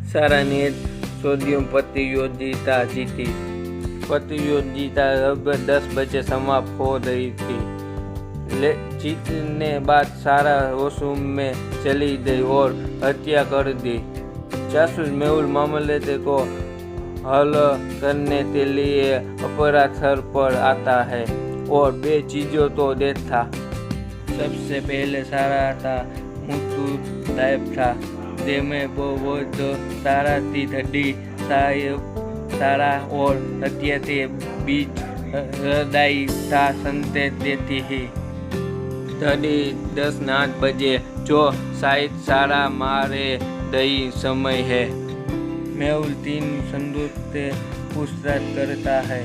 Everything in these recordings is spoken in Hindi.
सारा ने सोडियम प्रतियोगिता जीती। प्रतियोगिता लगभग 10 बजे समाप्त हो रही थी। जीतने बाद सारा वॉशरूम में चली गई और हत्या कर दी। जासूस मेहुल मामले को हल करने के लिए अपराध स्थल पर आता है और 2 चीजों तो देखता। सबसे पहले सारा था मृत्यु गायब था। में वो जो सारा थी धड़ी सारा और हत्या के बीच हृदय था संदेश देती ही। धड़ी 10:08 बजे जो शायद सारा मारे दई समय है। मेहुल 3 संदूक से पूछताछ करता है।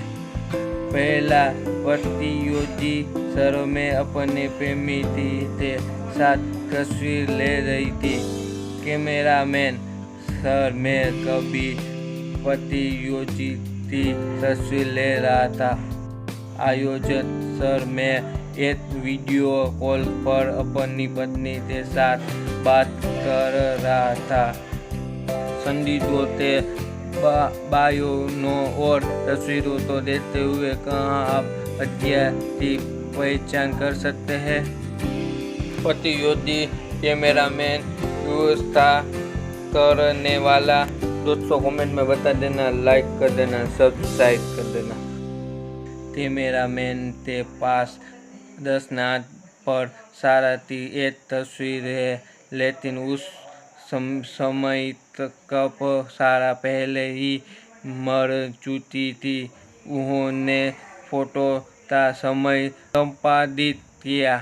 पहला, प्रतियोगी सर में अपने प्रेमी के साथ तस्वीर ले रही थी। कैमरामैन सर मैं कभी प्रतियोगी की तस्वीर ले रहा था। आयोजक सर मैं एक वीडियो कॉल पर अपनी पत्नी के साथ बात कर रहा था। संदिग्धों के बयानों और तस्वीरों को देखते हुए कहाँ आप हत्या की पहचान कर सकते हैं? प्रतियोगी कैमरामैन व्यवस्था करने वाला। दोस्तों कमेंट में बता देना, लाइक कर देना, सब्सक्राइब कर देना। कैमरामैन के पास 10:08 पर सारा की एक तस्वीर है, लेकिन उस समय तक सारा पहले ही मर चुकी थी। उन्होंने फोटो का समय संपादित किया।